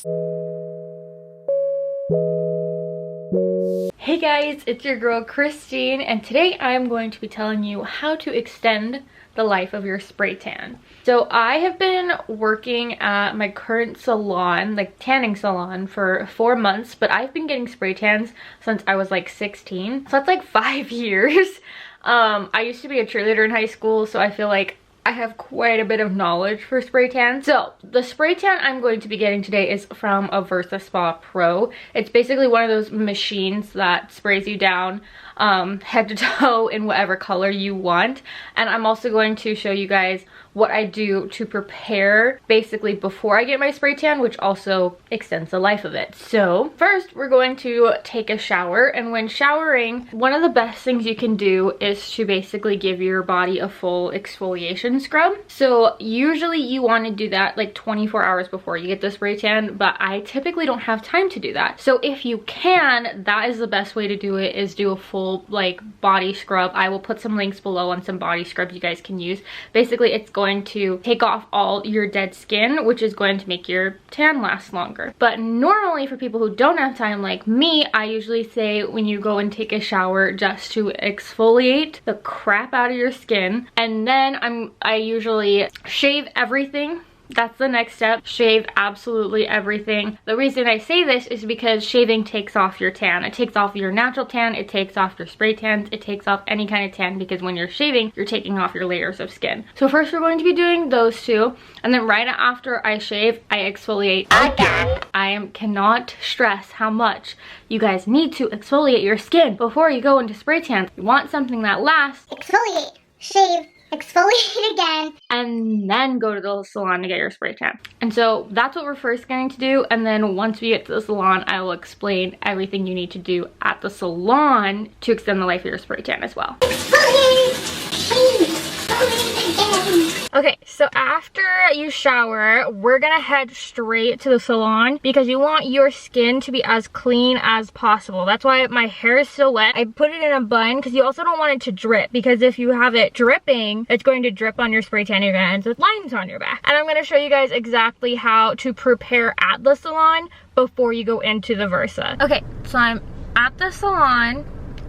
Hey guys, it's your girl Christine, and today I'm going to be telling you how to extend the life of your spray tan. So I have been working at my current salon, like tanning salon, for 4 months, but I've been getting spray tans since I was like 16. So that's like 5 years. I used to be a cheerleader in high school, so I feel like I have quite a bit of knowledge for spray tan. So the spray tan I'm going to be getting today is from a versapro. It's basically one of those machines that sprays you down head to toe in whatever color you want. And I'm also going to show you guys what I do to prepare basically before I get my spray tan, which also extends the life of it. So first we're going to take a shower, and when showering, one of the best things you can do is to basically give your body a full exfoliation scrub. So usually you want to do that like 24 hours before you get the spray tan, but I typically don't have time to do that. So if you can, that is the best way to do it, is do a full like body scrub. I will put some links below on some body scrubs you guys can use. Basically it's going to take off all your dead skin, which is going to make your tan last longer. But normally for people who don't have time like me, I usually say when you go and take a shower just to exfoliate the crap out of your skin, and then I usually shave everything. That's the next step. Shave absolutely everything. The reason I say this is because shaving takes off your tan. It takes off your natural tan, it takes off your spray tans, it takes off any kind of tan, because when you're shaving, you're taking off your layers of skin. So first we're going to be doing those two, and then right after I shave, I exfoliate again. I cannot stress how much you guys need to exfoliate your skin before you go into spray tans. You want something that lasts. Exfoliate, shave, exfoliate again, and then go to the salon to get your spray tan. And so that's what we're first going to do, and then once we get to the salon, I will explain everything you need to do at the salon to extend the life of your spray tan as well. exfoliate, shave, exfoliate again. Okay, so after you shower, we're gonna head straight to the salon because you want your skin to be as clean as possible. That's why my hair is still wet. I put it in a bun because you also don't want it to drip, because if you have it dripping, it's going to drip on your spray tan. You're gonna end up with lines on your back. And I'm gonna show you guys exactly how to prepare at the salon before you go into the Versa. Okay, so I'm at the salon,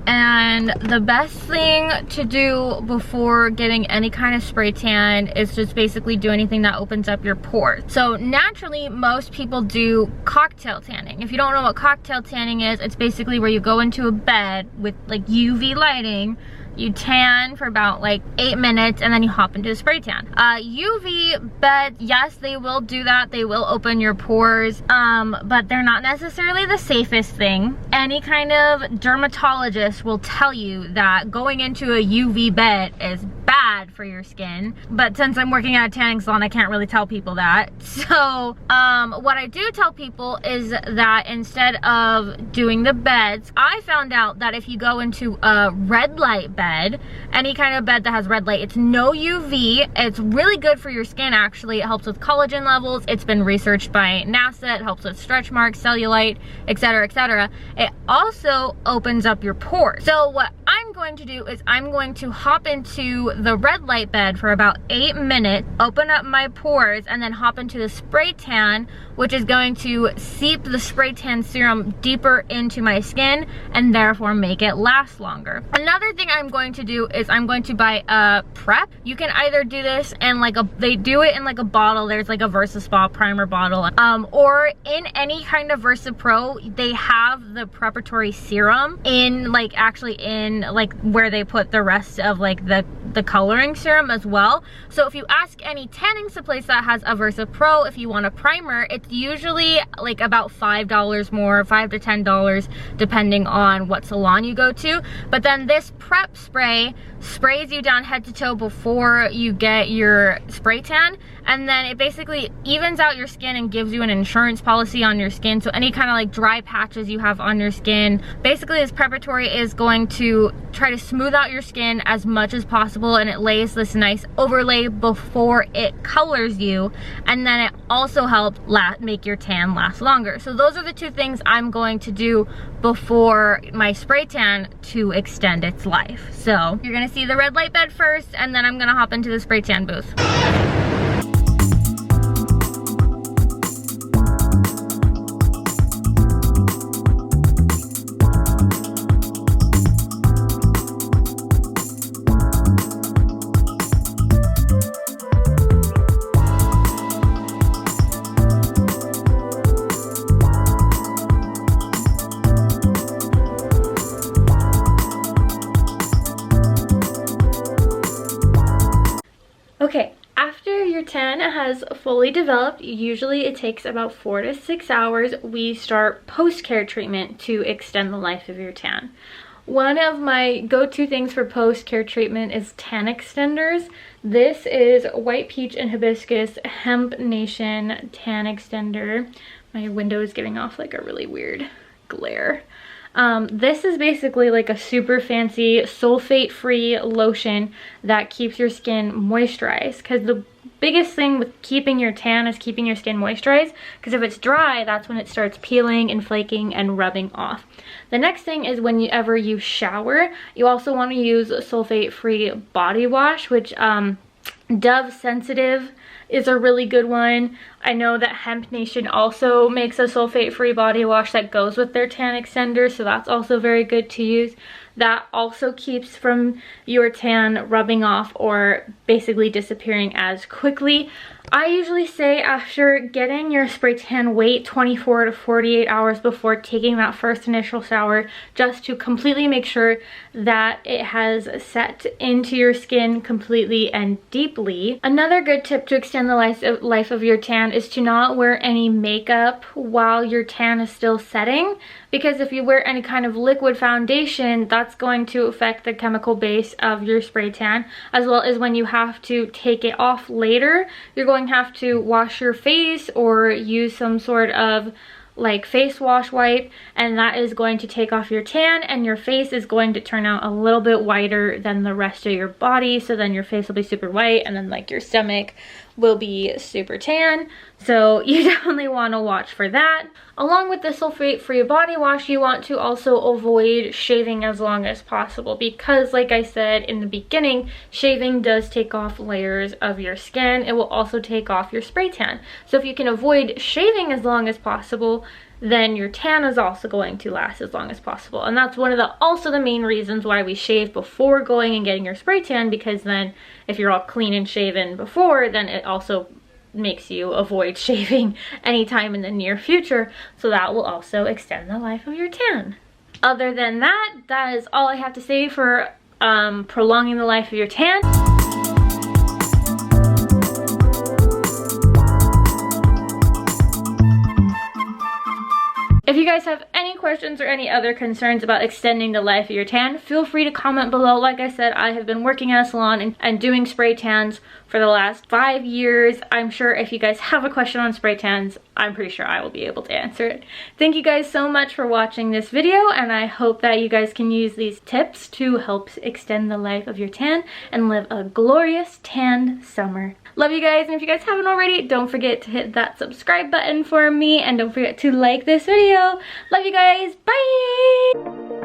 and the best thing to do before getting any kind of spray tan is just basically do anything that opens up your pores. So naturally, most people do cocktail tanning. If you don't know what cocktail tanning is, it's basically where you go into a bed with like UV lighting, you tan for about like 8 minutes, and then you hop into a spray tan. UV bed, yes, they will do that. They will open your pores, but they're not necessarily the safest thing. Any kind of dermatologist will tell you that going into a UV bed is bad for your skin. But since I'm working at a tanning salon, I can't really tell people that. So what I do tell people is that instead of doing the beds, I found out that if you go into a red light bed, any kind of bed that has red light, it's no UV, it's really good for your skin actually. It helps with collagen levels. It's been researched by NASA. It helps with stretch marks, cellulite, etc., etc. It also opens up your pores. So what I'm going to do is I'm going to hop into the red light bed for about 8 minutes, open up my pores, and then hop into the spray tan, which is going to seep the spray tan serum deeper into my skin and therefore make it last longer. Another thing I'm going to do is I'm going to buy a prep. You can either do this in like they do it in like a bottle. There's like a VersaSpa primer bottle, or in any kind of versapro, they have the preparatory serum in like actually in like where they put the rest of like the coloring serum as well. So if you ask any tanning place that has a versapro, if you want a primer, it's usually like about $5 more, $5 to $10, depending on what salon you go to. But then this prep spray sprays you down head to toe before you get your spray tan, and then it basically evens out your skin and gives you an insurance policy on your skin. So any kind of like dry patches you have on your skin, basically this preparatory is going to try to smooth out your skin as much as possible, and it lays this nice overlay before it colors you, and then it also helps make your tan last longer. So those are the two things I'm going to do before my spray tan to extend its life. So you're gonna see the red light bed first, and then I'm gonna hop into the spray tan booth. has fully developed, usually it takes about 4 to 6 hours, we start post-care treatment to extend the life of your tan. One of my go-to things for post-care treatment is tan extenders. This is White Peach and Hibiscus Hemp Nation Tan Extender. My window is giving off like a really weird glare. This is basically like a super fancy sulfate-free lotion that keeps your skin moisturized, because the biggest thing with keeping your tan is keeping your skin moisturized, because if it's dry, that's when it starts peeling and flaking and rubbing off. The next thing is whenever you shower, you also want to use sulfate-free body wash, which Dove Sensitive is a really good one. I know that Hemp Nation also makes a sulfate-free body wash that goes with their tan extender, so that's also very good to use. That also keeps from your tan rubbing off or basically disappearing as quickly. I usually say after getting your spray tan, wait 24 to 48 hours before taking that first initial shower, just to completely make sure that it has set into your skin completely and deeply. Another good tip to extend the life of your tan is to not wear any makeup while your tan is still setting, because if you wear any kind of liquid foundation, that's going to affect the chemical base of your spray tan, as well as when you have to take it off later, you're going to have to wash your face or use some sort of like face wash wipe, and that is going to take off your tan, and your face is going to turn out a little bit whiter than the rest of your body. So then your face will be super white, and then like your stomach will be super tan. So you definitely want to watch for that. Along with the sulfate-free body wash, you want to also avoid shaving as long as possible, because like I said in the beginning, shaving does take off layers of your skin. It will also take off your spray tan. So if you can avoid shaving as long as possible, then your tan is also going to last as long as possible. And that's one of the main reasons why we shave before going and getting your spray tan, because then if you're all clean and shaven before, then it also makes you avoid shaving anytime in the near future, so that will also extend the life of your tan. Other than that, that is all I have to say for prolonging the life of your tan. If you guys have any questions or any other concerns about extending the life of your tan, feel free to comment below. Like I said, I have been working at a salon and doing spray tans for the last 5 years. I'm sure if you guys have a question on spray tans, I'm pretty sure I will be able to answer it. Thank you guys so much for watching this video, and I hope that you guys can use these tips to help extend the life of your tan and live a glorious tan summer. Love you guys, and if you guys haven't already, don't forget to hit that subscribe button for me, and don't forget to like this video. Love you guys, bye!